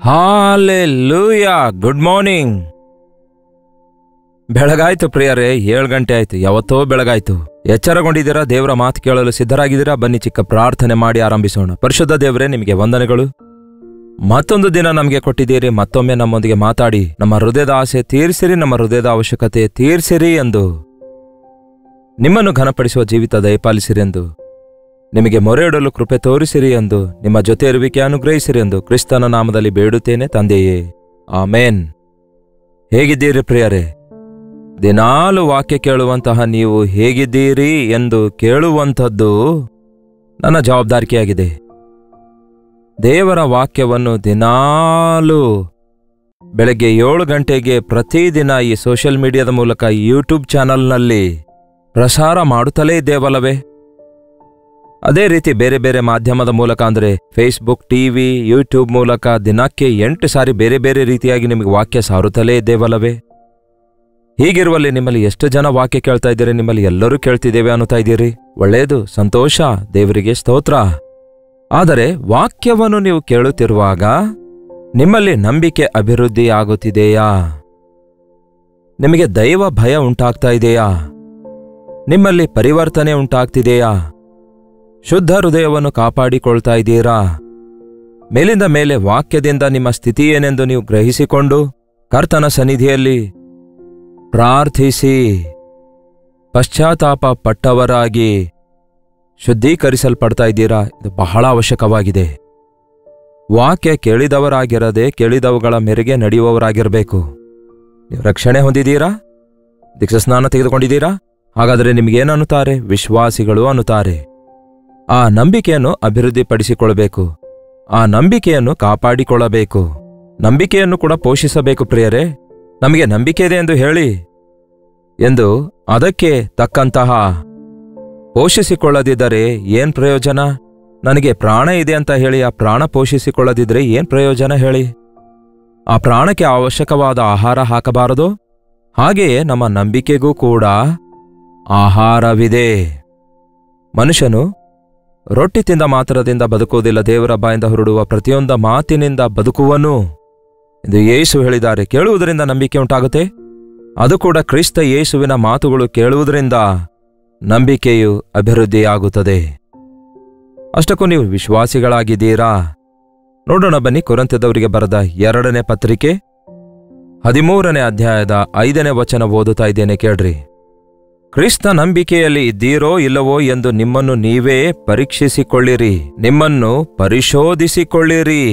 Hallelujah. Good morning. ಬೆಳಗಾಯ್ತು ಪ್ರಿಯರೇ, 7 ಗಂಟೆ ಆಯ್ತು. ಯಾವತ್ತೋ ಬೆಳಗಾಯ್ತು. ಎಚ್ಚರಗೊಂಡಿದ್ದೀರಾ? ದೇವರ ಮಾತು ಕೇಳಲು ಸಿದ್ಧರಾಗಿದ್ದೀರಾ? ಬನ್ನಿ ಚಿಕ್ಕ ಪ್ರಾರ್ಥನೆ ಮಾಡಿ ಆರಂಭಿಸೋಣ. ಪರಿಶುದ್ಧ ದೇವರೇ, ನಿಮಗೆ ವಂದನೆಗಳು. ಮತ್ತೊಂದು ದಿನ ನಮಗೆ ಕೊಟ್ಟಿದ್ದೀರಿ. ಮತ್ತೊಮ್ಮೆ ನಮ್ಮೊಂದಿಗೆ ಮಾತಾಡಿ ನಮ್ಮ ಹೃದಯದ ಆಸೆ ತೀರಿಸಿರಿ, ನಮ್ಮ ಹೃದಯದ ಅವಶ್ಯಕತೆ ತೀರಿಸಿರಿ ಎಂದು, ನಿಮ್ಮನ್ನು ಘನಪಡಿಸುವ ಜೀವಿತ ದಯಪಾಲಿಸಿರಿ ಎಂದು, ನಿಮಗೆ ಮೊರೆ ಇಡಲು ಕೃಪೆ ತೋರಿಸಿರಿ ಎಂದು, ನಿಮ್ಮ ಜೊತೆ ಇರುವಿಕೆ ಅನುಗ್ರಹಿಸಿರಿ ಎಂದು ಕ್ರಿಸ್ತನ ನಾಮದಲ್ಲಿ ಬೇಡುತ್ತೇನೆ ತಂದೆಯೇ, ಆಮೇನ್. ಹೇಗಿದ್ದೀರಿ ಪ್ರಿಯರೇ? ದಿನಾಲು ವಾಕ್ಯ ಕೇಳುವಂತಹ ನೀವು ಹೇಗಿದ್ದೀರಿ ಎಂದು ಕೇಳುವಂಥದ್ದು ನನ್ನ ಜವಾಬ್ದಾರಿಕೆಯಾಗಿದೆ. ದೇವರ ವಾಕ್ಯವನ್ನು ದಿನಾಲು ಬೆಳಗ್ಗೆ 7 ಗಂಟೆಗೆ ಪ್ರತಿದಿನ ಈ ಸೋಷಿಯಲ್ ಮೀಡಿಯಾದ ಮೂಲಕ ಯೂಟ್ಯೂಬ್ ಚಾನಲ್ನಲ್ಲಿ ಪ್ರಸಾರ ಮಾಡುತ್ತಲೇ ಇದ್ದೇವಲ್ಲವೇ? ಅದೇ ರೀತಿ ಬೇರೆ ಬೇರೆ ಮಾಧ್ಯಮದ ಮೂಲಕ ಅಂದರೆ ಫೇಸ್ಬುಕ್, ಟಿವಿ, ಯೂಟ್ಯೂಬ್ ಮೂಲಕ ದಿನಕ್ಕೆ 8 ಸಾರಿ ಬೇರೆ ಬೇರೆ ರೀತಿಯಾಗಿ ನಿಮಗೆ ವಾಕ್ಯ ಸಾರುತ್ತಲೇ ಇದ್ದೇವಲ್ಲವೇ? ಹೀಗಿರುವಲ್ಲಿ ನಿಮ್ಮಲ್ಲಿ ಎಷ್ಟು ಜನ ವಾಕ್ಯ ಕೇಳ್ತಾ ಇದ್ದೀರಿ? ನಿಮ್ಮಲ್ಲಿ ಎಲ್ಲರೂ ಕೇಳ್ತಿದ್ದೇವೆ ಅನ್ನುತ್ತಾ ಇದ್ದೀರಿ. ಒಳ್ಳೆಯದು, ಸಂತೋಷ, ದೇವರಿಗೆ ಸ್ತೋತ್ರ. ಆದರೆ ವಾಕ್ಯವನ್ನು ನೀವು ಕೇಳುತ್ತಿರುವಾಗ ನಿಮ್ಮಲ್ಲಿ ನಂಬಿಕೆ ಅಭಿವೃದ್ಧಿ ಆಗುತ್ತಿದೆಯಾ? ನಿಮಗೆ ದೈವ ಭಯ ಉಂಟಾಗ್ತಾ ಇದೆಯಾ? ನಿಮ್ಮಲ್ಲಿ ಪರಿವರ್ತನೆ ಉಂಟಾಗ್ತಿದೆಯಾ? ಶುದ್ಧ ಹೃದಯವನ್ನು ಕಾಪಾಡಿಕೊಳ್ತಾ ಇದ್ದೀರಾ? ಮೇಲಿಂದ ಮೇಲೆ ವಾಕ್ಯದಿಂದ ನಿಮ್ಮ ಸ್ಥಿತಿ ಏನೆಂದು ನೀವು ಗ್ರಹಿಸಿಕೊಂಡು ಕರ್ತನ ಸನ್ನಿಧಿಯಲ್ಲಿ ಪ್ರಾರ್ಥಿಸಿ ಪಶ್ಚಾತ್ತಾಪ ಪಟ್ಟವರಾಗಿ ಶುದ್ಧೀಕರಿಸಲ್ಪಡ್ತಾ ಇದ್ದೀರಾ? ಇದು ಬಹಳ ಅವಶ್ಯಕವಾಗಿದೆ. ವಾಕ್ಯ ಕೇಳಿದವರಾಗಿರದೆ ಕೇಳಿದವುಗಳ ಮೇರೆಗೆ ನಡೆಯುವವರಾಗಿರಬೇಕು. ನೀವು ರಕ್ಷಣೆ ಹೊಂದಿದ್ದೀರಾ? ದೀಕ್ಷಾಸ್ನಾನ ತೆಗೆದುಕೊಂಡಿದ್ದೀರಾ? ಹಾಗಾದರೆ ನಿಮಗೇನನ್ನುತ್ತಾರೆ? ವಿಶ್ವಾಸಿಗಳು ಅನ್ನುತ್ತಾರೆ. ಆ ನಂಬಿಕೆಯನ್ನು ಅಭಿವೃದ್ಧಿಪಡಿಸಿಕೊಳ್ಳಬೇಕು. ಆ ನಂಬಿಕೆಯನ್ನು ಕಾಪಾಡಿಕೊಳ್ಳಬೇಕು. ನಂಬಿಕೆಯನ್ನು ಕೂಡ ಪೋಷಿಸಬೇಕು ಪ್ರಿಯರೇ. ನಮಗೆ ನಂಬಿಕೆ ಇದೆ ಎಂದು ಹೇಳಿ ಎಂದು ಅದಕ್ಕೆ ತಕ್ಕಂತಹ ಪೋಷಿಸಿಕೊಳ್ಳದಿದ್ದರೆ ಏನ್ ಪ್ರಯೋಜನ? ನನಗೆ ಪ್ರಾಣ ಇದೆ ಅಂತ ಹೇಳಿ ಆ ಪ್ರಾಣ ಪೋಷಿಸಿಕೊಳ್ಳದಿದ್ರೆ ಏನ್ ಪ್ರಯೋಜನ ಹೇಳಿ? ಆ ಪ್ರಾಣಕ್ಕೆ ಅವಶ್ಯಕವಾದ ಆಹಾರ ಹಾಕಬಾರದು? ಹಾಗೆಯೇ ನಮ್ಮ ನಂಬಿಕೆಗೂ ಕೂಡ ಆಹಾರವಿದೆ. ಮನುಷ್ಯನು ರೊಟ್ಟಿ ತಿಂದ ಮಾತ್ರದಿಂದ ಬದುಕುವುದಿಲ್ಲ, ದೇವರ ಬಾಯಿಂದ ಹೊರಡುವ ಪ್ರತಿಯೊಂದು ಮಾತಿನಿಂದ ಬದುಕುವನು ಎಂದು ಯೇಸು ಹೇಳಿದ್ದಾರೆ. ಕೇಳುವುದರಿಂದ ನಂಬಿಕೆ ಉಂಟಾಗುತ್ತೆ. ಅದು ಕೂಡ ಕ್ರಿಸ್ತ ಯೇಸುವಿನ ಮಾತುಗಳು ಕೇಳುವುದರಿಂದ ನಂಬಿಕೆಯು ಅಭಿವೃದ್ಧಿಯಾಗುತ್ತದೆ. ಅಷ್ಟಕ್ಕೂ ನೀವು ವಿಶ್ವಾಸಿಗಳಾಗಿದ್ದೀರಾ? ನೋಡೋಣ ಬನ್ನಿ. ಕೊರಿಂಥದವರಿಗೆ ಬರೆದ 2ನೇ ಪತ್ರಿಕೆ 13ನೇ ಅಧ್ಯಾಯದ 5ನೇ ವಚನ ಓದುತ್ತಾ ಇದ್ದೇನೆ, ಕೇಳ್ರಿ. ಕ್ರಿಸ್ತ ನಂಬಿಕೆಯಲ್ಲಿ ಇದ್ದೀರೋ ಇಲ್ಲವೋ ಎಂದು ನಿಮ್ಮನ್ನು ನೀವೇ ಪರೀಕ್ಷಿಸಿಕೊಳ್ಳಿರಿ, ನಿಮ್ಮನ್ನು ಪರಿಶೋಧಿಸಿಕೊಳ್ಳಿರಿ.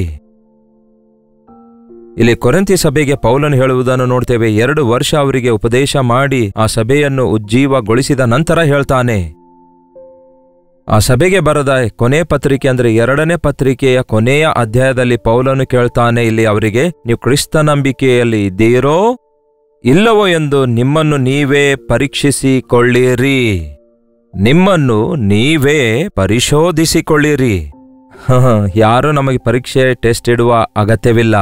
ಇಲ್ಲಿ ಕೊರಿಂಥಿ ಸಭೆಗೆ ಪೌಲನು ಹೇಳುವುದನ್ನು ನೋಡ್ತೇವೆ. 2 ವರ್ಷ ಅವರಿಗೆ ಉಪದೇಶ ಮಾಡಿ ಆ ಸಭೆಯನ್ನು ಉಜ್ಜೀವಗೊಳಿಸಿದ ನಂತರ ಹೇಳ್ತಾನೆ. ಆ ಸಭೆಗೆ ಬರೆದ ಕೊನೆ ಪತ್ರಿಕೆ ಅಂದರೆ 2ನೇ ಪತ್ರಿಕೆಯ ಕೊನೆಯ ಅಧ್ಯಾಯದಲ್ಲಿ ಪೌಲನು ಕೇಳ್ತಾನೆ ಇಲ್ಲಿ ಅವರಿಗೆ, ನೀವು ಕ್ರಿಸ್ತ ನಂಬಿಕೆಯಲ್ಲಿ ಇದ್ದೀರೋ ಇಲ್ಲವೋ ಎಂದು ನಿಮ್ಮನ್ನು ನೀವೇ ಪರೀಕ್ಷಿಸಿಕೊಳ್ಳಿರಿ, ನಿಮ್ಮನ್ನು ನೀವೇ ಪರಿಶೋಧಿಸಿಕೊಳ್ಳಿರಿ. ಯಾರೂ ನಮಗೆ ಪರೀಕ್ಷೆ ಟೆಸ್ಟ್ ಇಡುವ ಅಗತ್ಯವಿಲ್ಲ.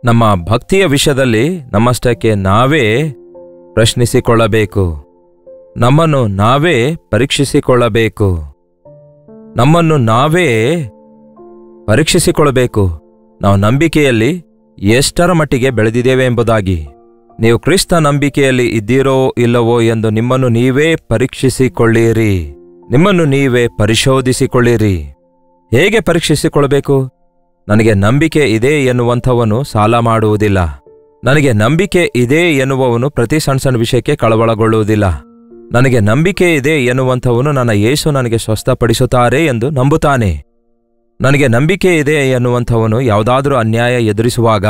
ನಮ್ಮ ಭಕ್ತಿಯ ವಿಷಯದಲ್ಲಿ ನಮ್ಮಷ್ಟಕ್ಕೆ ನಾವೇ ಪ್ರಶ್ನಿಸಿಕೊಳ್ಳಬೇಕು. ನಮ್ಮನ್ನು ನಾವೇ ಪರೀಕ್ಷಿಸಿಕೊಳ್ಳಬೇಕು. ನಮ್ಮನ್ನು ನಾವೇ ಪರೀಕ್ಷಿಸಿಕೊಳ್ಳಬೇಕು. ನಾವು ನಂಬಿಕೆಯಲ್ಲಿ ಎಷ್ಟರ ಮಟ್ಟಿಗೆ ಬೆಳೆದಿದ್ದೇವೆ ಎಂಬುದಾಗಿ. ನೀವು ಕ್ರಿಸ್ತ ನಂಬಿಕೆಯಲ್ಲಿ ಇದ್ದೀರೋ ಇಲ್ಲವೋ ಎಂದು ನಿಮ್ಮನ್ನು ನೀವೇ ಪರೀಕ್ಷಿಸಿಕೊಳ್ಳಿರಿ, ನಿಮ್ಮನ್ನು ನೀವೇ ಪರಿಶೋಧಿಸಿಕೊಳ್ಳಿರಿ. ಹೇಗೆ ಪರೀಕ್ಷಿಸಿಕೊಳ್ಳಬೇಕು? ನನಗೆ ನಂಬಿಕೆ ಇದೆ ಎನ್ನುವಂಥವನು ಸಾಲ ಮಾಡುವುದಿಲ್ಲ. ನನಗೆ ನಂಬಿಕೆ ಇದೆ ಎನ್ನುವವನು ಪ್ರತಿ ಸಣ್ಣ ಸಣ್ಣ ವಿಷಯಕ್ಕೆ ಕಳವಳಗೊಳ್ಳುವುದಿಲ್ಲ. ನನಗೆ ನಂಬಿಕೆ ಇದೆ ಎನ್ನುವಂಥವನು ನನ್ನ ಯೇಸು ನನಗೆ ಸ್ವಸ್ಥಪಡಿಸುತ್ತಾರೆ ಎಂದು ನಂಬುತ್ತಾನೆ. ನನಗೆ ನಂಬಿಕೆ ಇದೆ ಎನ್ನುವಂಥವನು ಯಾವುದಾದರೂ ಅನ್ಯಾಯ ಎದುರಿಸುವಾಗ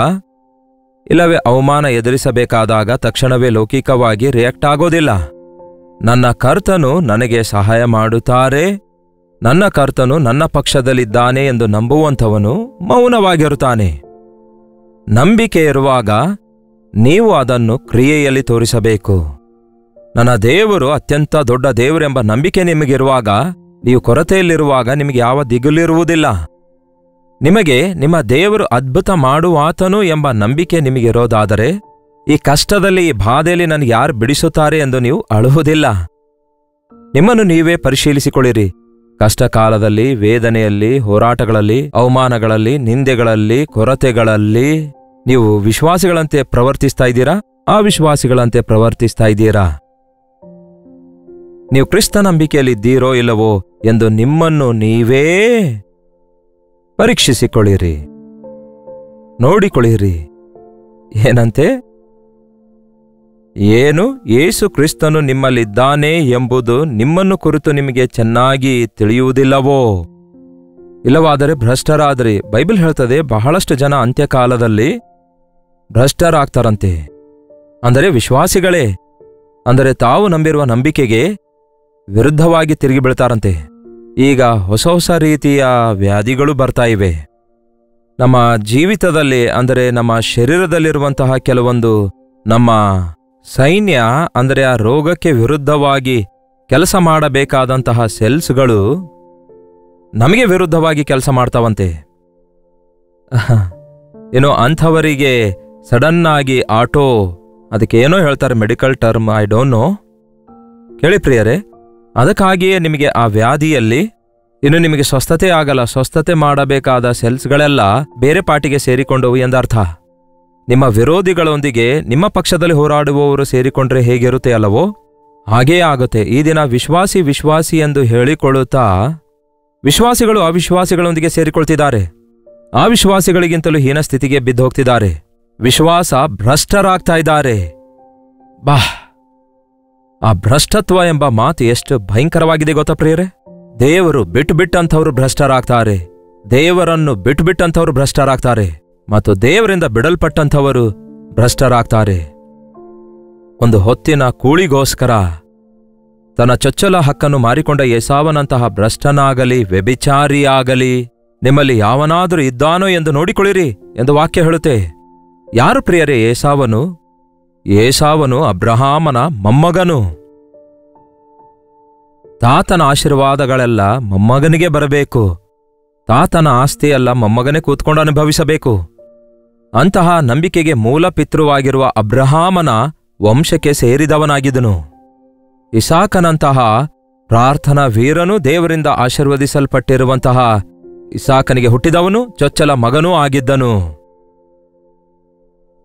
ಇಲ್ಲವೇ ಅವಮಾನ ಎದುರಿಸಬೇಕಾದಾಗ ತಕ್ಷಣವೇ ಲೌಕಿಕವಾಗಿ ರಿಯಾಕ್ಟ್ ಆಗೋದಿಲ್ಲ. ನನ್ನ ಕರ್ತನು ನನಗೆ ಸಹಾಯ ಮಾಡುತ್ತಾರೆ, ನನ್ನ ಕರ್ತನು ನನ್ನ ಪಕ್ಷದಲ್ಲಿದ್ದಾನೆ ಎಂದು ನಂಬುವಂಥವನು ಮೌನವಾಗಿರುತ್ತಾನೆ. ನಂಬಿಕೆ ಇರುವಾಗ ನೀವು ಅದನ್ನು ಕ್ರಿಯೆಯಲ್ಲಿ ತೋರಿಸಬೇಕು. ನನ್ನ ದೇವರು ಅತ್ಯಂತ ದೊಡ್ಡ ದೇವರೆಂಬ ನಂಬಿಕೆ ನಿಮಗಿರುವಾಗ, ನೀವು ಕೊರತೆಯಲ್ಲಿರುವಾಗ ನಿಮಗೆ ಯಾವ ದಿಗುಲಿರುವುದಿಲ್ಲ. ನಿಮಗೆ ನಿಮ್ಮ ದೇವರು ಅದ್ಭುತ ಮಾಡುವಾತನು ಎಂಬ ನಂಬಿಕೆ ನಿಮಗಿರೋದಾದರೆ ಈ ಕಷ್ಟದಲ್ಲಿ, ಈ ಬಾಧೆಯಲ್ಲಿ ನನಗೆ ಯಾರು ಬಿಡಿಸುತ್ತಾರೆ ಎಂದು ನೀವು ಅಳುವುದಿಲ್ಲ. ನಿಮ್ಮನ್ನು ನೀವೇ ಪರಿಶೀಲಿಸಿಕೊಳ್ಳಿರಿ. ಕಷ್ಟಕಾಲದಲ್ಲಿ, ವೇದನೆಯಲ್ಲಿ, ಹೋರಾಟಗಳಲ್ಲಿ, ಅವಮಾನಗಳಲ್ಲಿ, ನಿಂದೆಗಳಲ್ಲಿ, ಕೊರತೆಗಳಲ್ಲಿ ನೀವು ವಿಶ್ವಾಸಿಗಳಂತೆ ಪ್ರವರ್ತಿಸ್ತಾ ಇದ್ದೀರಾ? ಅವಿಶ್ವಾಸಿಗಳಂತೆ ಪ್ರವರ್ತಿಸ್ತಾ ಇದ್ದೀರಾ? ನೀವು ಕ್ರಿಸ್ತ ನಂಬಿಕೆಯಲ್ಲಿದ್ದೀರೋ ಇಲ್ಲವೋ ಎಂದು ನಿಮ್ಮನ್ನು ನೀವೇ ಪರೀಕ್ಷಿಸಿಕೊಳ್ಳಿರಿ, ನೋಡಿಕೊಳ್ಳಿರಿ. ಏನಂತೆ? ಏನು ಯೇಸು ಕ್ರಿಸ್ತನು ನಿಮ್ಮಲ್ಲಿದ್ದಾನೆ ಎಂಬುದು ನಿಮ್ಮನ್ನು ಕುರಿತು ನಿಮಗೆ ಚೆನ್ನಾಗಿ ತಿಳಿಯುವುದಿಲ್ಲವೋ? ಇಲ್ಲವಾದರೆ ಭ್ರಷ್ಟರಾದ್ರಿ. ಬೈಬಲ್ ಹೇಳ್ತದೆ, ಬಹಳಷ್ಟು ಜನ ಅಂತ್ಯಕಾಲದಲ್ಲಿ ಭ್ರಷ್ಟರಾಗ್ತಾರಂತೆ. ಅಂದರೆ ವಿಶ್ವಾಸಿಗಳೇ, ಅಂದರೆ ತಾವು ನಂಬಿರುವ ನಂಬಿಕೆಗೆ ವಿರುದ್ಧವಾಗಿ ತಿರುಗಿ ಬೀಳ್ತಾರಂತೆ. ಈಗ ಹೊಸ ಹೊಸ ರೀತಿಯ ವ್ಯಾಧಿಗಳು ಬರ್ತಾ ಇವೆ. ನಮ್ಮ ಜೀವಿತದಲ್ಲಿ, ಅಂದರೆ ನಮ್ಮ ಶರೀರದಲ್ಲಿರುವಂತಹ ಕೆಲವೊಂದು ನಮ್ಮ ಸೈನ್ಯ, ಅಂದರೆ ಆ ರೋಗಕ್ಕೆ ವಿರುದ್ಧವಾಗಿ ಕೆಲಸ ಮಾಡಬೇಕಾದಂತಹ ಸೆಲ್ಸ್ಗಳು ನಮಗೆ ವಿರುದ್ಧವಾಗಿ ಕೆಲಸ ಮಾಡ್ತಾವಂತೆ. ಏನೋ ಅಂಥವರಿಗೆ ಸಡನ್ನಾಗಿ ಅದಕ್ಕೆ ಏನೋ ಹೇಳ್ತಾರೆ, medical term, I don't know. ಕೇಳಿ ಪ್ರಿಯರೇ, ಅದಕ್ಕಾಗಿಯೇ ನಿಮಗೆ ಆ ವ್ಯಾಧಿಯಲ್ಲಿ ಇನ್ನು ನಿಮಗೆ ಸ್ವಸ್ಥತೆ ಆಗಲ್ಲ. ಸ್ವಸ್ಥತೆ ಮಾಡಬೇಕಾದ ಸೆಲ್ಸ್ಗಳೆಲ್ಲ ಬೇರೆ ಪಾರ್ಟಿಗೆ ಸೇರಿಕೊಂಡವು ಎಂದರ್ಥ. ನಿಮ್ಮ ವಿರೋಧಿಗಳೊಂದಿಗೆ ನಿಮ್ಮ ಪಕ್ಷದಲ್ಲಿ ಹೋರಾಡುವವರು ಸೇರಿಕೊಂಡ್ರೆ ಹೇಗಿರುತ್ತೆ ಅಲ್ಲವೋ? ಹಾಗೇ ಆಗುತ್ತೆ. ಈ ದಿನ ವಿಶ್ವಾಸಿ ಎಂದು ಹೇಳಿಕೊಳ್ಳುತ್ತಾ ವಿಶ್ವಾಸಿಗಳು ಅವಿಶ್ವಾಸಿಗಳೊಂದಿಗೆ ಸೇರಿಕೊಳ್ತಿದ್ದಾರೆ. ಅವಿಶ್ವಾಸಿಗಳಿಗಿಂತಲೂ ಹೀನ ಸ್ಥಿತಿಗೆ ಬಿದ್ದು ಹೋಗ್ತಿದ್ದಾರೆ. ವಿಶ್ವಾಸ ಭ್ರಷ್ಟರಾಗ್ತಾ ಇದ್ದಾರೆ. ಆ ಭ್ರಷ್ಟತ್ವ ಎಂಬ ಮಾತು ಎಷ್ಟು ಭಯಂಕರವಾಗಿದೆ ಗೊತ್ತಾ ಪ್ರಿಯರೇ? ದೇವರು ಬಿಟ್ಟಂಥವ್ರು ಭ್ರಷ್ಟರಾಗ್ತಾರೆ. ದೇವರನ್ನು ಬಿಟ್ಟಂಥವ್ರು ಭ್ರಷ್ಟರಾಗ್ತಾರೆ. ಮತ್ತು ದೇವರಿಂದ ಬಿಡಲ್ಪಟ್ಟಂಥವರು ಭ್ರಷ್ಟರಾಗ್ತಾರೆ. ಒಂದು ಹೊತ್ತಿನ ಕೂಳಿಗೋಸ್ಕರ ತನ್ನ ಚೊಚ್ಚಲ ಹಕ್ಕನ್ನು ಮಾರಿಕೊಂಡ ಏಸಾವನಂತಹ ಭ್ರಷ್ಟನಾಗಲಿ, ವ್ಯಭಿಚಾರಿಯಾಗಲಿ ನಿಮ್ಮಲ್ಲಿ ಯಾವನಾದರೂ ಇದ್ದಾನೋ ಎಂದು ನೋಡಿಕೊಳ್ಳಿರಿ ಎಂದು ವಾಕ್ಯ ಹೇಳುತ್ತೆ. ಯಾರು ಪ್ರಿಯರೇ ಏಸಾವನು? ಏಸಾವನು ಅಬ್ರಹಾಮನ ಮೊಮ್ಮಗನು. ತಾತನ ಆಶೀರ್ವಾದಗಳೆಲ್ಲ ಮೊಮ್ಮಗನಿಗೆ ಬರಬೇಕು. ತಾತನ ಆಸ್ತಿಯೆಲ್ಲ ಮೊಮ್ಮಗನೇ ಕೂತ್ಕೊಂಡು ಅನುಭವಿಸಬೇಕು. ಅಂತಹ ನಂಬಿಕೆಗೆ ಮೂಲ ಪಿತೃವಾಗಿರುವ ಅಬ್ರಹಾಮನ ವಂಶಕ್ಕೆ ಸೇರಿದವನಾಗಿದ್ದನು. ಇಸಾಕನಂತಹ ಪ್ರಾರ್ಥನಾ ವೀರನೂ ದೇವರಿಂದ ಆಶೀರ್ವದಿಸಲ್ಪಟ್ಟಿರುವಂತಹ ಇಸಾಕನಿಗೆ ಹುಟ್ಟಿದವನು ಚೊಚ್ಚಲ ಮಗನೂ ಆಗಿದ್ದನು.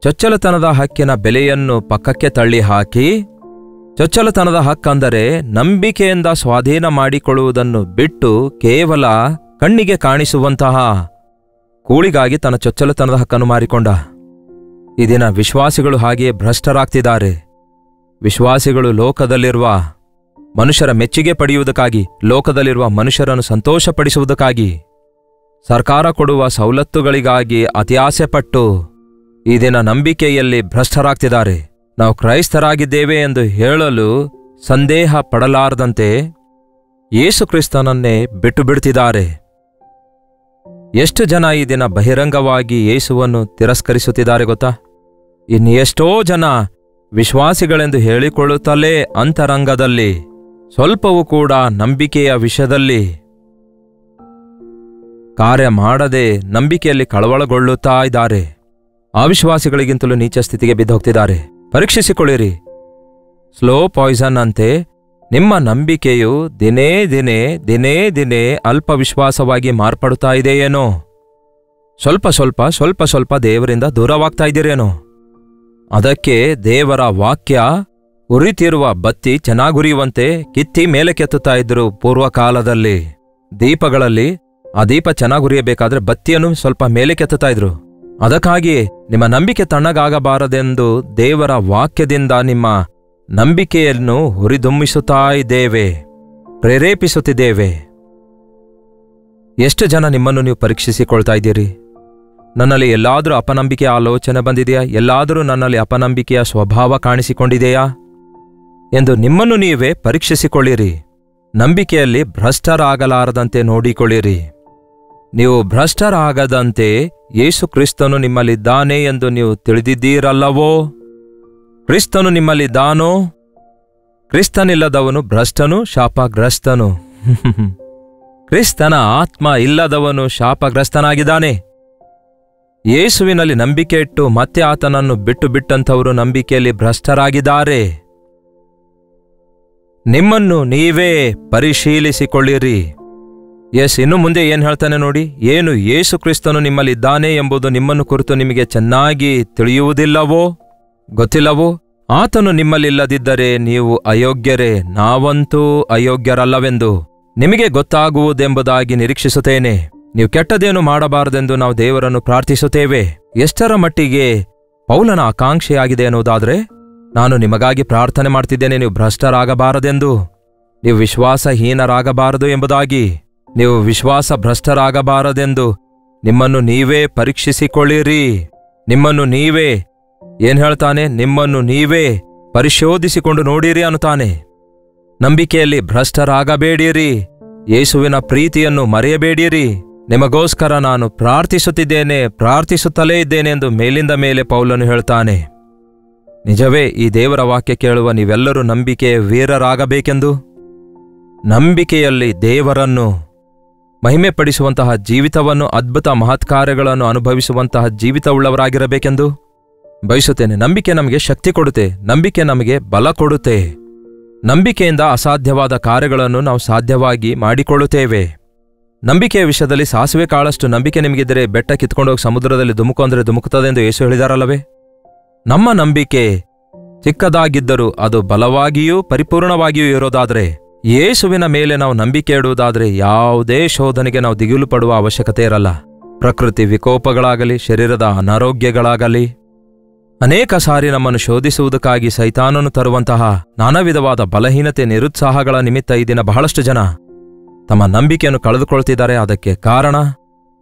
ಚೊಚ್ಚಲತನದ ಹಕ್ಕಿನ ಬೆಲೆಯನ್ನು ಪಕ್ಕಕ್ಕೆ ತಳ್ಳಿ ಹಾಕಿ, ಚೊಚ್ಚಲತನದ ಹಕ್ಕಂದರೆ ನಂಬಿಕೆಯಿಂದ ಸ್ವಾಧೀನ ಮಾಡಿಕೊಳ್ಳುವುದನ್ನು ಬಿಟ್ಟು ಕೇವಲ ಕಣ್ಣಿಗೆ ಕಾಣಿಸುವಂತಹ ಕೂಳಿಗಾಗಿ ತನ್ನ ಚೊಚ್ಚಲತನದ ಹಕ್ಕನ್ನು ಮಾರಿಕೊಂಡ. ಈ ದಿನ ವಿಶ್ವಾಸಿಗಳು ಹಾಗೆಯೇ ಭ್ರಷ್ಟರಾಗ್ತಿದ್ದಾರೆ. ವಿಶ್ವಾಸಿಗಳು ಲೋಕದಲ್ಲಿರುವ ಮನುಷ್ಯರ ಮೆಚ್ಚುಗೆ ಪಡೆಯುವುದಕ್ಕಾಗಿ, ಲೋಕದಲ್ಲಿರುವ ಮನುಷ್ಯರನ್ನು ಸಂತೋಷಪಡಿಸುವುದಕ್ಕಾಗಿ, ಸರ್ಕಾರ ಕೊಡುವ ಸವಲತ್ತುಗಳಿಗಾಗಿ ಅತ್ಯಾಸೆಪಟ್ಟು ಈ ದಿನ ನಂಬಿಕೆಯಲ್ಲಿ ಭ್ರಷ್ಟರಾಗ್ತಿದ್ದಾರೆ. ನಾವು ಕ್ರೈಸ್ತರಾಗಿದ್ದೇವೆ ಎಂದು ಹೇಳಲು ಸಂದೇಹ ಪಡಲಾರದಂತೆ ಯೇಸು ಕ್ರಿಸ್ತನನ್ನೇ ಬಿಟ್ಟು ಬಿಡ್ತಿದ್ದಾರೆ. ಎಷ್ಟು ಜನ ಈ ದಿನ ಬಹಿರಂಗವಾಗಿ ಯೇಸುವನ್ನು ತಿರಸ್ಕರಿಸುತ್ತಿದ್ದಾರೆ ಗೊತ್ತಾ? ಇನ್ನು ಎಷ್ಟೋ ಜನ ವಿಶ್ವಾಸಿಗಳೆಂದು ಹೇಳಿಕೊಳ್ಳುತ್ತಲೇ ಅಂತರಂಗದಲ್ಲಿ ಸ್ವಲ್ಪವೂ ಕೂಡ ನಂಬಿಕೆಯ ವಿಷಯದಲ್ಲಿ ಕಾರ್ಯ ಮಾಡದೆ ನಂಬಿಕೆಯಲ್ಲಿ ಕಳವಳಗೊಳ್ಳುತ್ತಾ ಇದ್ದಾರೆ. ಅವಿಶ್ವಾಸಿಗಳಿಗಿಂತಲೂ ನೀಚ ಸ್ಥಿತಿಗೆ ಬಿದ್ದು ಹೋಗ್ತಿದ್ದಾರೆ. ಪರೀಕ್ಷಿಸಿಕೊಳ್ಳಿರಿ. ಸ್ಲೋ ಪಾಯ್ಸನ್ ಅಂತೆ ನಿಮ್ಮ ನಂಬಿಕೆಯು ದಿನೇ ದಿನೇ ಅಲ್ಪ ವಿಶ್ವಾಸವಾಗಿ ಮಾರ್ಪಡುತ್ತಾ ಇದೆಯೇನೋ? ಸ್ವಲ್ಪ ಸ್ವಲ್ಪ ದೇವರಿಂದ ದೂರವಾಗ್ತಾ ಇದ್ದೀರೇನೋ? ಅದಕ್ಕೆ ದೇವರ ವಾಕ್ಯ ಉರಿತಿರುವ ಬತ್ತಿ ಚೆನ್ನಾಗುರಿಯುವಂತೆ ಕಿತ್ತಿ ಮೇಲೆ ಕೆತ್ತುತ್ತಾ ಇದ್ರು ಪೂರ್ವಕಾಲದಲ್ಲಿ. ದೀಪಗಳಲ್ಲಿ ಆ ದೀಪ ಚೆನ್ನಾಗುರಿಯಬೇಕಾದ್ರೆ ಬತ್ತಿಯನ್ನು ಸ್ವಲ್ಪ ಮೇಲೆ ಕೆತ್ತುತ್ತಾ ಇದ್ರು. ಅದಕ್ಕಾಗಿ ನಿಮ್ಮ ನಂಬಿಕೆ ತಣ್ಣಗಾಗಬಾರದೆಂದು ದೇವರ ವಾಕ್ಯದಿಂದ ನಿಮ್ಮ ನಂಬಿಕೆಯನ್ನು ಹುರಿದುಂಬಿಸುತ್ತಾ ಇದ್ದೇವೆ, ಪ್ರೇರೇಪಿಸುತ್ತಿದ್ದೇವೆ. ಎಷ್ಟು ಜನ ನಿಮ್ಮನ್ನು ನೀವು ಪರೀಕ್ಷಿಸಿಕೊಳ್ತಾ ಇದ್ದೀರಿ? ನನ್ನಲ್ಲಿ ಎಲ್ಲಾದರೂ ಅಪನಂಬಿಕೆಯ ಆಲೋಚನೆ ಬಂದಿದೆಯಾ? ಎಲ್ಲಾದರೂ ನನ್ನಲ್ಲಿ ಅಪನಂಬಿಕೆಯ ಸ್ವಭಾವ ಕಾಣಿಸಿಕೊಂಡಿದೆಯಾ ಎಂದು ನಿಮ್ಮನ್ನು ನೀವೇ ಪರೀಕ್ಷಿಸಿಕೊಳ್ಳಿರಿ. ನಂಬಿಕೆಯಲ್ಲಿ ಭ್ರಷ್ಟರಾಗಲಾರದಂತೆ ನೋಡಿಕೊಳ್ಳಿರಿ. ನೀವು ಭ್ರಷ್ಟರಾಗದಂತೆ ಯೇಸು ಕ್ರಿಸ್ತನು ನಿಮ್ಮಲ್ಲಿದ್ದಾನೆ ಎಂದು ನೀವು ತಿಳಿದಿದ್ದೀರಲ್ಲವೋ? ಕ್ರಿಸ್ತನು ನಿಮ್ಮಲ್ಲಿದ್ದಾನೋ? ಕ್ರಿಸ್ತನಿಲ್ಲದವನು ಭ್ರಷ್ಟನು, ಶಾಪಗ್ರಸ್ತನು. ಕ್ರಿಸ್ತನ ಆತ್ಮ ಇಲ್ಲದವನು ಶಾಪಗ್ರಸ್ತನಾಗಿದ್ದಾನೆ. ಯೇಸುವಿನಲ್ಲಿ ನಂಬಿಕೆ ಇಟ್ಟು ಮತ್ತೆ ಆತನನ್ನು ಬಿಟ್ಟಂಥವರು ನಂಬಿಕೆಯಲ್ಲಿ ಭ್ರಷ್ಟರಾಗಿದ್ದಾರೆ. ನಿಮ್ಮನ್ನು ನೀವೇ ಪರಿಶೀಲಿಸಿಕೊಳ್ಳಿರಿ. ಇನ್ನು ಮುಂದೆ ಏನ್ ಹೇಳ್ತಾನೆ ನೋಡಿ. ಏನು ಯೇಸು ಕ್ರಿಸ್ತನು ನಿಮ್ಮಲ್ಲಿದ್ದಾನೆ ಎಂಬುದು ನಿಮ್ಮನ್ನು ಕುರಿತು ನಿಮಗೆ ಚೆನ್ನಾಗಿ ತಿಳಿಯುವುದಿಲ್ಲವೋ, ಗೊತ್ತಿಲ್ಲವೋ? ಆತನು ನಿಮ್ಮಲ್ಲಿಲ್ಲದಿದ್ದರೆ ನೀವು ಅಯೋಗ್ಯರೇ, ನಾವಂತೂ ಅಯೋಗ್ಯರಲ್ಲವೆಂದು ನಿಮಗೆ ಗೊತ್ತಾಗುವುದೆಂಬುದಾಗಿ ನಿರೀಕ್ಷಿಸುತ್ತೇನೆ. ನೀವು ಕೆಟ್ಟದೇನು ಮಾಡಬಾರದೆಂದು ನಾವು ದೇವರನ್ನು ಪ್ರಾರ್ಥಿಸುತ್ತೇವೆ. ಎಷ್ಟರ ಮಟ್ಟಿಗೆ ಪೌಲನ ಆಕಾಂಕ್ಷೆಯಾಗಿದೆ ಎನ್ನುವುದಾದರೆ, ನಾನು ನಿಮಗಾಗಿ ಪ್ರಾರ್ಥನೆ ಮಾಡ್ತಿದ್ದೇನೆ, ನೀವು ಭ್ರಷ್ಟರಾಗಬಾರದೆಂದು, ನೀವು ವಿಶ್ವಾಸಹೀನರಾಗಬಾರದು ಎಂಬುದಾಗಿ. ನೀವು ವಿಶ್ವಾಸ ಭ್ರಷ್ಟರಾಗಬಾರದೆಂದು ನಿಮ್ಮನ್ನು ನೀವೇ ಪರೀಕ್ಷಿಸಿಕೊಳ್ಳಿರಿ. ನಿಮ್ಮನ್ನು ನೀವೇ ಏನ್ ಹೇಳ್ತಾನೆ? ನಿಮ್ಮನ್ನು ನೀವೇ ಪರಿಶೋಧಿಸಿಕೊಂಡು ನೋಡಿರಿ ಅನ್ನುತ್ತಾನೆ. ನಂಬಿಕೆಯಲ್ಲಿ ಭ್ರಷ್ಟರಾಗಬೇಡಿರಿ, ಯೇಸುವಿನ ಪ್ರೀತಿಯನ್ನು ಮರೆಯಬೇಡಿರಿ. ನಿಮಗೋಸ್ಕರ ನಾನು ಪ್ರಾರ್ಥಿಸುತ್ತಿದ್ದೇನೆ, ಪ್ರಾರ್ಥಿಸುತ್ತಲೇ ಇದ್ದೇನೆ ಎಂದು ಮೇಲಿಂದ ಮೇಲೆ ಪೌಲನು ಹೇಳ್ತಾನೆ. ನಿಜವೇ ಈ ದೇವರ ವಾಕ್ಯ ಕೇಳುವ ನೀವೆಲ್ಲರೂ ನಂಬಿಕೆಯ ವೀರರಾಗಬೇಕೆಂದು, ನಂಬಿಕೆಯಲ್ಲಿ ದೇವರನ್ನು ಮಹಿಮೆಪಡಿಸುವಂತಹ ಜೀವಿತವನ್ನು, ಅದ್ಭುತ ಮಹತ್ಕಾರ್ಯಗಳನ್ನು ಅನುಭವಿಸುವಂತಹ ಜೀವಿತವುಳ್ಳವರಾಗಿರಬೇಕೆಂದು ಬಯಸುತ್ತೇನೆ. ನಂಬಿಕೆ ನಮಗೆ ಶಕ್ತಿ ಕೊಡುತ್ತೆ, ನಂಬಿಕೆ ನಮಗೆ ಬಲ ಕೊಡುತ್ತೆ. ನಂಬಿಕೆಯಿಂದ ಅಸಾಧ್ಯವಾದ ಕಾರ್ಯಗಳನ್ನು ನಾವು ಸಾಧ್ಯವಾಗಿ ಮಾಡಿಕೊಳ್ಳುತ್ತೇವೆ. ನಂಬಿಕೆಯ ವಿಷಯದಲ್ಲಿ ಸಾಸಿವೆ ಕಾಳಷ್ಟು ನಂಬಿಕೆ ನಿಮಗಿದ್ದರೆ ಬೆಟ್ಟ ಕಿತ್ಕೊಂಡೋಗಿ ಸಮುದ್ರದಲ್ಲಿ ಧುಮುಕು ಅಂದರೆ ಧುಮುಕುತ್ತದೆ ಎಂದು ಯೇಸು ಹೇಳಿದಾರಲ್ಲವೇ? ನಮ್ಮ ನಂಬಿಕೆ ಚಿಕ್ಕದಾಗಿದ್ದರೂ ಅದು ಬಲವಾಗಿಯೂ ಪರಿಪೂರ್ಣವಾಗಿಯೂ ಇರೋದಾದರೆ, ಯೇಸುವಿನ ಮೇಲೆ ನಾವು ನಂಬಿಕೆ ಇಡುವುದಾದರೆ ಯಾವುದೇ ಶೋಧನೆಗೆ ನಾವು ದಿಗಿಲು ಪಡುವ ಅವಶ್ಯಕತೆ ಇರಲ್ಲ. ಪ್ರಕೃತಿ ವಿಕೋಪಗಳಾಗಲಿ, ಶರೀರದ ಅನಾರೋಗ್ಯಗಳಾಗಲಿ, ಅನೇಕ ಸಾರಿ ನಮ್ಮನ್ನು ಶೋಧಿಸುವುದಕ್ಕಾಗಿ ಸೈತಾನನು ತರುವಂತಹ ನಾನಾ ವಿಧವಾದ ಬಲಹೀನತೆ, ನಿರುತ್ಸಾಹಗಳ ನಿಮಿತ್ತ ಈ ದಿನ ಬಹಳಷ್ಟು ಜನ ತಮ್ಮ ನಂಬಿಕೆಯನ್ನು ಕಳೆದುಕೊಳ್ತಿದ್ದಾರೆ. ಅದಕ್ಕೆ ಕಾರಣ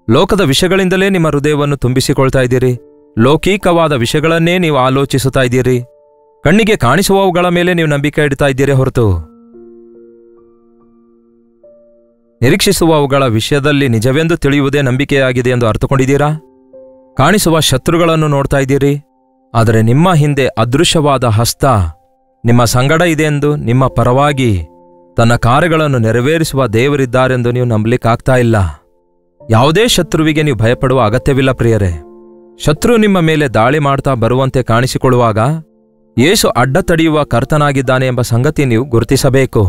ಲೋಕದ ವಿಷಯಗಳಿಂದಲೇ ನಿಮ್ಮ ಹೃದಯವನ್ನು ತುಂಬಿಸಿಕೊಳ್ತಾ ಇದ್ದೀರಿ. ಲೌಕಿಕವಾದ ವಿಷಯಗಳನ್ನೇ ನೀವು ಆಲೋಚಿಸುತ್ತಾ ಇದ್ದೀರಿ. ಕಣ್ಣಿಗೆ ಕಾಣಿಸುವವುಗಳ ಮೇಲೆ ನೀವು ನಂಬಿಕೆ ಇಡ್ತಾ ಇದ್ದೀರಿ ಹೊರತು ನಿರೀಕ್ಷಿಸುವವುಗಳ ವಿಷಯದಲ್ಲಿ ನಿಜವೆಂದು ತಿಳಿಯುವುದೇ ನಂಬಿಕೆಯಾಗಿದೆ ಎಂದು ಅರ್ಥಕೊಂಡಿದ್ದೀರಾ? ಕಾಣಿಸುವ ಶತ್ರುಗಳನ್ನು ನೋಡ್ತಾ ಇದ್ದೀರಿ, ಆದರೆ ನಿಮ್ಮ ಹಿಂದೆ ಅದೃಶ್ಯವಾದ ಹಸ್ತ ನಿಮ್ಮ ಸಂಗಡ ಇದೆಯೆಂದು, ನಿಮ್ಮ ಪರವಾಗಿ ತನ್ನ ಕಾರ್ಯಗಳನ್ನು ನೆರವೇರಿಸುವ ದೇವರಿದ್ದಾರೆಂದು ನೀವು ನಂಬಲಿಕ್ಕಾಗ್ತಾ ಇಲ್ಲ. ಯಾವುದೇ ಶತ್ರುವಿಗೆ ನೀವು ಭಯಪಡುವ ಅಗತ್ಯವಿಲ್ಲ ಪ್ರಿಯರೇ. ಶತ್ರು ನಿಮ್ಮ ಮೇಲೆ ದಾಳಿ ಮಾಡ್ತಾ ಬರುವಂತೆ ಕಾಣಿಸಿಕೊಳ್ಳುವಾಗ ಯೇಸು ಅಡ್ಡ ತಡೆಯುವ ಕರ್ತನಾಗಿದ್ದಾನೆ ಎಂಬ ಸಂಗತಿ ನೀವು ಗುರುತಿಸಬೇಕು.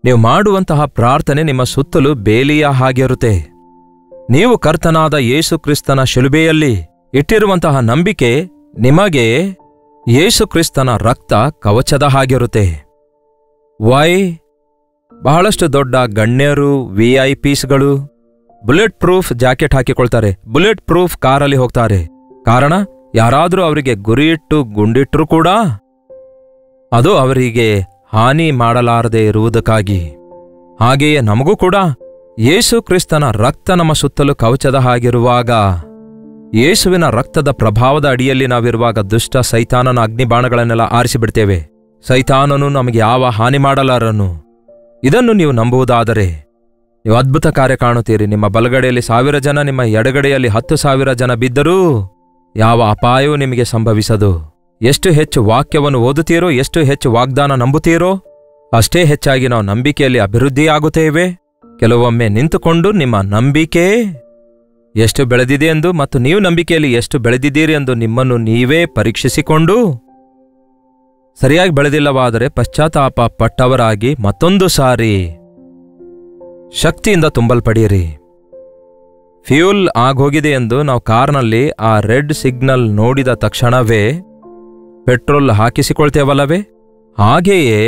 ನೀವು ಮಾಡುವಂತಹ ಪ್ರಾರ್ಥನೆ ನಿಮ್ಮ ಸುತ್ತಲೂ ಬೇಲಿಯ ಹಾಗಿರುತ್ತೆ. ನೀವು ಕರ್ತನಾದ ಯೇಸು ಕ್ರಿಸ್ತನ ಶಿಲುಬೆಯಲ್ಲಿ ಇಟ್ಟಿರುವಂತಹ ನಂಬಿಕೆ ನಿಮಗೆ ಯೇಸು ಕ್ರಿಸ್ತನ ರಕ್ತ ಕವಚದ ಹಾಗಿರುತ್ತೆ. ಬಹಳಷ್ಟು ದೊಡ್ಡ ಗಣ್ಯರು, ವಿಐಪಿಸ್ಗಳು ಬುಲೆಟ್ ಪ್ರೂಫ್ ಜಾಕೆಟ್ ಹಾಕಿಕೊಳ್ತಾರೆ, ಬುಲೆಟ್ ಪ್ರೂಫ್ ಕಾರಲ್ಲಿ ಹೋಗ್ತಾರೆ. ಕಾರಣ, ಯಾರಾದರೂ ಅವರಿಗೆ ಗುರಿಯಿಟ್ಟು ಗುಂಡಿಟ್ಟರೂ ಕೂಡ ಅದು ಅವರಿಗೆ ಹಾನಿ ಮಾಡಲಾರದೆ ಇರುವುದಕ್ಕಾಗಿ. ಹಾಗೆಯೇ ನಮಗೂ ಕೂಡ ಯೇಸು ಕ್ರಿಸ್ತನ ರಕ್ತ ನಮ್ಮ ಸುತ್ತಲೂ ಕವಚದ ಹಾಗಿರುವಾಗ, ಯೇಸುವಿನ ರಕ್ತದ ಪ್ರಭಾವದ ಅಡಿಯಲ್ಲಿ ನಾವಿರುವಾಗ ದುಷ್ಟ ಸೈತಾನನ ಅಗ್ನಿಬಾಣಗಳನ್ನೆಲ್ಲ ಆರಿಸಿಬಿಡ್ತೇವೆ. ಸೈತಾನನು ನಮಗೆ ಯಾವ ಹಾನಿ ಮಾಡಲಾರನು. ಇದನ್ನು ನೀವು ನಂಬುವುದಾದರೆ ನೀವು ಅದ್ಭುತ ಕಾರ್ಯ ಕಾಣುತ್ತೀರಿ. ನಿಮ್ಮ ಬಲಗಡೆಯಲ್ಲಿ 1000 ಜನ, ನಿಮ್ಮ ಎಡಗಡೆಯಲ್ಲಿ 10,000 ಜನ ಬಿದ್ದರೂ ಯಾವ ಅಪಾಯವೂ ನಿಮಗೆ ಸಂಭವಿಸದು. ಎಷ್ಟು ಹೆಚ್ಚು ವಾಕ್ಯವನ್ನು ಓದುತ್ತೀರೋ, ಎಷ್ಟು ಹೆಚ್ಚು ವಾಗ್ದಾನ ನಂಬುತ್ತೀರೋ, ಅಷ್ಟೇ ಹೆಚ್ಚಾಗಿ ನಾವು ನಂಬಿಕೆಯಲ್ಲಿ ಅಭಿವೃದ್ಧಿಯಾಗುತ್ತೇವೆ. ಕೆಲವೊಮ್ಮೆ ನಿಂತುಕೊಂಡು ನಿಮ್ಮ ನಂಬಿಕೆ ಎಷ್ಟು ಬೆಳೆದಿದೆ ಎಂದು ಮತ್ತು ನೀವು ನಂಬಿಕೆಯಲ್ಲಿ ಎಷ್ಟು ಬೆಳೆದಿದ್ದೀರಿ ಎಂದು ನಿಮ್ಮನ್ನು ನೀವೇ ಪರೀಕ್ಷಿಸಿಕೊಂಡು, ಸರಿಯಾಗಿ ಬೆಳೆದಿಲ್ಲವಾದರೆ ಪಶ್ಚಾತ್ತಾಪ ಪಟ್ಟವರಾಗಿ ಮತ್ತೊಂದು ಸಾರಿ ಶಕ್ತಿಯಿಂದ ತುಂಬಲ್ಪಡಿಯಿರಿ. ಫ್ಯೂಲ್ ಆಗೋಗಿದೆ ಎಂದು ನಾವು ಕಾರ್ನಲ್ಲಿ ಆ ರೆಡ್ ಸಿಗ್ನಲ್ ನೋಡಿದ ತಕ್ಷಣವೇ ಪೆಟ್ರೋಲ್ ಹಾಕಿಸಿಕೊಳ್ತೇವಲ್ಲವೇ? ಹಾಗೆಯೇ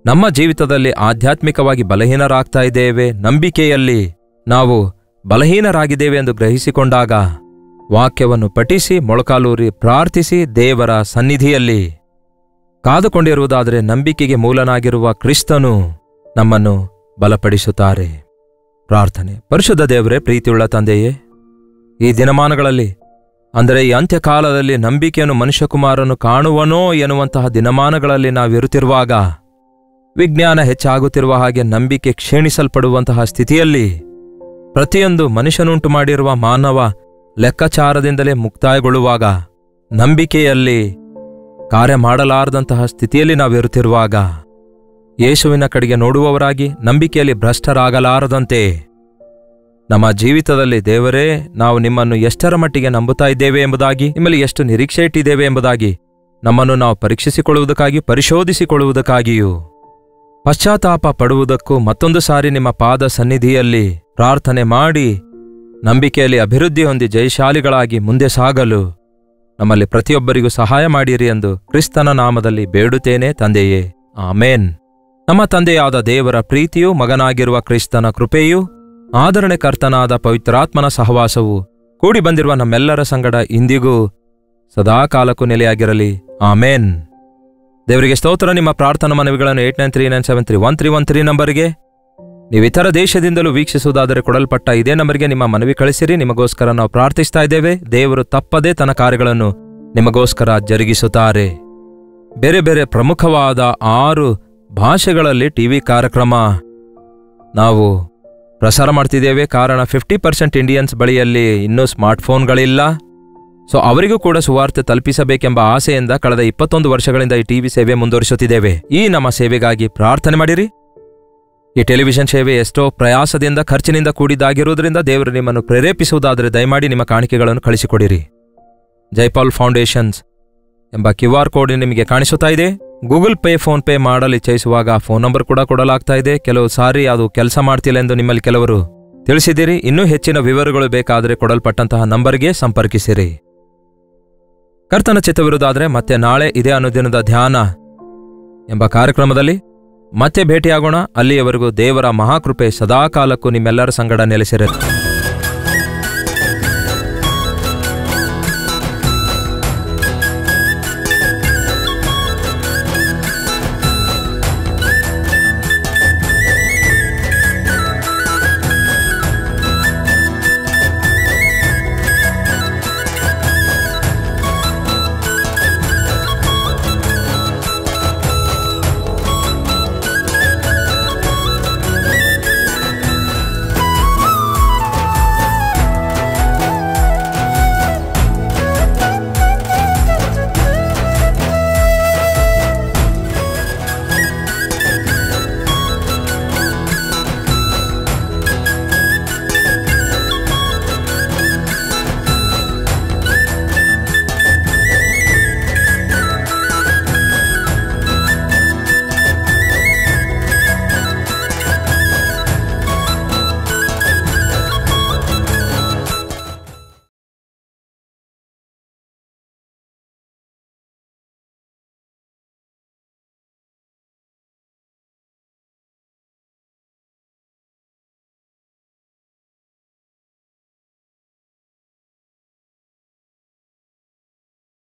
ನಮ್ಮ ಜೀವಿತದಲ್ಲಿ ಆಧ್ಯಾತ್ಮಿಕವಾಗಿ ಬಲಹೀನರಾಗ್ತಾ ಇದ್ದೇವೆ, ನಂಬಿಕೆಯಲ್ಲಿ ನಾವು ಬಲಹೀನರಾಗಿದ್ದೇವೆ ಎಂದು ಗ್ರಹಿಸಿಕೊಂಡಾಗ ವಾಕ್ಯವನ್ನು ಪಠಿಸಿ ಮೊಳಕಾಲೂರಿ ಪ್ರಾರ್ಥಿಸಿ ದೇವರ ಸನ್ನಿಧಿಯಲ್ಲಿ ಕಾದುಕೊಂಡಿರುವುದಾದರೆ ನಂಬಿಕೆಗೆ ಮೂಲನಾಗಿರುವ ಕ್ರಿಸ್ತನು ನಮ್ಮನ್ನು ಬಲಪಡಿಸುತ್ತಾರೆ. ಪ್ರಾರ್ಥನೆ. ಪರಿಶುದ್ಧ ದೇವರೇ, ಪ್ರೀತಿಯುಳ್ಳ ತಂದೆಯೇ, ಈ ದಿನಮಾನಗಳಲ್ಲಿ ಅಂದರೆ ಈ ಅಂತ್ಯಕಾಲದಲ್ಲಿ ನಂಬಿಕೆಯನ್ನು ಮನುಷ್ಯಕುಮಾರನು ಕಾಣುವನೋ ಎನ್ನುವಂತಹ ದಿನಮಾನಗಳಲ್ಲಿ ನಾವಿರುತ್ತಿರುವಾಗ, ವಿಜ್ಞಾನ ಹೆಚ್ಚಾಗುತ್ತಿರುವ ಹಾಗೆ ನಂಬಿಕೆ ಕ್ಷೀಣಿಸಲ್ಪಡುವಂತಹ ಸ್ಥಿತಿಯಲ್ಲಿ, ಪ್ರತಿಯೊಂದು ಮನುಷ್ಯನುಂಟು ಮಾಡಿರುವ ಮಾನವ ಲೆಕ್ಕಾಚಾರದಿಂದಲೇ ಮುಕ್ತಾಯಗೊಳ್ಳುವಾಗ, ನಂಬಿಕೆಯಲ್ಲಿ ಕಾರ್ಯ ಮಾಡಲಾರದಂತಹ ಸ್ಥಿತಿಯಲ್ಲಿ ನಾವಿರುತ್ತಿರುವಾಗ, ಯೇಸುವಿನ ಕಡೆಗೆ ನೋಡುವವರಾಗಿ ನಂಬಿಕೆಯಲ್ಲಿ ಭ್ರಷ್ಟರಾಗಲಾರದಂತೆ ನಮ್ಮ ಜೀವಿತದಲ್ಲಿ ದೇವರೇ, ನಾವು ನಿಮ್ಮನ್ನು ಎಷ್ಟರ ಮಟ್ಟಿಗೆ ನಂಬುತ್ತಾ ಇದ್ದೇವೆ ಎಂಬುದಾಗಿ, ನಿಮ್ಮಲ್ಲಿ ಎಷ್ಟು ನಿರೀಕ್ಷೆ ಇಟ್ಟಿದ್ದೇವೆ ಎಂಬುದಾಗಿ ನಮ್ಮನ್ನು ನಾವು ಪರೀಕ್ಷಿಸಿಕೊಳ್ಳುವುದಕ್ಕಾಗಿ, ಪರಿಶೋಧಿಸಿಕೊಳ್ಳುವುದಕ್ಕಾಗಿಯೂ ಪಶ್ಚಾತ್ತಾಪ ಪಡುವುದಕ್ಕೂ ಮತ್ತೊಂದು ಸಾರಿ ನಿಮ್ಮ ಪಾದ ಸನ್ನಿಧಿಯಲ್ಲಿ ಪ್ರಾರ್ಥನೆ ಮಾಡಿ ನಂಬಿಕೆಯಲ್ಲಿ ಅಭಿವೃದ್ಧಿ ಹೊಂದಿ ಜಯಶಾಲಿಗಳಾಗಿ ಮುಂದೆ ಸಾಗಲು ನಮ್ಮಲ್ಲಿ ಪ್ರತಿಯೊಬ್ಬರಿಗೂ ಸಹಾಯ ಮಾಡಿರಿ ಎಂದು ಕ್ರಿಸ್ತನ ನಾಮದಲ್ಲಿ ಬೇಡುತ್ತೇನೆ ತಂದೆಯೇ, ಆಮೇನ್. ನಮ್ಮ ತಂದೆಯಾದ ದೇವರ ಪ್ರೀತಿಯೂ ಮಗನಾಗಿರುವ ಕ್ರಿಸ್ತನ ಕೃಪೆಯೂ ಆದರಣೆಕರ್ತನಾದ ಪವಿತ್ರಾತ್ಮನ ಸಹವಾಸವು ಕೂಡಿ ಬಂದಿರುವ ನಮ್ಮೆಲ್ಲರ ಸಂಗಡ ಇಂದಿಗೂ ಸದಾಕಾಲಕ್ಕೂ ನೆಲೆಯಾಗಿರಲಿ, ಆಮೇನ್. ದೇವರಿಗೆ ಸ್ತೋತ್ರ. ನಿಮ್ಮ ಪ್ರಾರ್ಥನಾ ಮನವಿಗಳನ್ನು 8939731313 ನಂಬರ್ಗೆ, ನೀವು ಇತರ ದೇಶದಿಂದಲೂ ವೀಕ್ಷಿಸುವುದಾದರೆ ಕೊಡಲ್ಪಟ್ಟ ಇದೇ ನಂಬರ್ಗೆ ನಿಮ್ಮ ಮನವಿ ಕಳಿಸಿರಿ. ನಿಮಗೋಸ್ಕರ ನಾವು ಪ್ರಾರ್ಥಿಸ್ತಾ ಇದ್ದೇವೆ. ದೇವರು ತಪ್ಪದೇ ತನ್ನ ಕಾರ್ಯಗಳನ್ನು ನಿಮಗೋಸ್ಕರ ಜರುಗಿಸುತ್ತಾರೆ. ಬೇರೆ ಬೇರೆ ಪ್ರಮುಖವಾದ 6 ಭಾಷೆಗಳಲ್ಲಿ ಟಿವಿ ಕಾರ್ಯಕ್ರಮ ನಾವು ಪ್ರಸಾರ ಮಾಡ್ತಿದ್ದೇವೆ. ಕಾರಣ 50% ಇಂಡಿಯನ್ಸ್ ಬಳಿಯಲ್ಲಿ ಇನ್ನೂ ಸ್ಮಾರ್ಟ್ಫೋನ್ಗಳಿಲ್ಲ. ಸೊ ಅವರಿಗೂ ಕೂಡ ಸುವಾರ್ತೆ ತಲುಪಿಸಬೇಕೆಂಬ ಆಸೆಯಿಂದ ಕಳೆದ 21 ವರ್ಷಗಳಿಂದ ಈ ಟಿವಿ ಸೇವೆ ಮುಂದುವರಿಸುತ್ತಿದ್ದೇವೆ. ಈ ನಮ್ಮ ಸೇವೆಗಾಗಿ ಪ್ರಾರ್ಥನೆ ಮಾಡಿರಿ. ಈ ಟೆಲಿವಿಷನ್ ಸೇವೆ ಎಷ್ಟೋ ಪ್ರಯಾಸದಿಂದ ಖರ್ಚಿನಿಂದ ಕೂಡಿದ್ದಾಗಿರುವುದರಿಂದ ದೇವರು ನಿಮ್ಮನ್ನು ಪ್ರೇರೇಪಿಸುವುದಾದರೆ ದಯಮಾಡಿ ನಿಮ್ಮ ಕಾಣಿಕೆಗಳನ್ನು ಕಳಿಸಿಕೊಡಿರಿ. ಜೈಪಾಲ್ ಫೌಂಡೇಶನ್ಸ್ ಎಂಬ QR ಕೋಡ್ ನಿಮಗೆ ಕಾಣಿಸುತ್ತಾ ಇದೆ. ಗೂಗಲ್ ಪೇ, ಫೋನ್ ಪೇ ಮಾಡಲು ಇಚ್ಛಿಸುವಾಗ ಫೋನ್ ನಂಬರ್ ಕೂಡ ಕೊಡಲಾಗ್ತಾ ಇದೆ. ಕೆಲವು ಸಾರಿ ಅದು ಕೆಲಸ ಮಾಡ್ತಿಲ್ಲ ಎಂದು ನಿಮ್ಮಲ್ಲಿ ಕೆಲವರು ತಿಳಿಸಿದ್ದೀರಿ. ಇನ್ನೂ ಹೆಚ್ಚಿನ ವಿವರಗಳು ಬೇಕಾದರೆ ಕೊಡಲ್ಪಟ್ಟಂತಹ ನಂಬರ್ಗೆ ಸಂಪರ್ಕಿಸಿರಿ. ಕರ್ತನ ಚಿತ್ತವಿರುವುದಾದರೆ ಮತ್ತೆ ನಾಳೆ ಇದೇ ಅನುದಿನದ ಧ್ಯಾನ ಎಂಬ ಕಾರ್ಯಕ್ರಮದಲ್ಲಿ ಮತ್ತೆ ಭೇಟಿಯಾಗೋಣ. ಅಲ್ಲಿಯವರೆಗೂ ದೇವರ ಮಹಾಕೃಪೆ ಸದಾಕಾಲಕ್ಕೂ ನಿಮ್ಮೆಲ್ಲರ ಸಂಗಡ ನೆಲೆಸಿರಲಿ.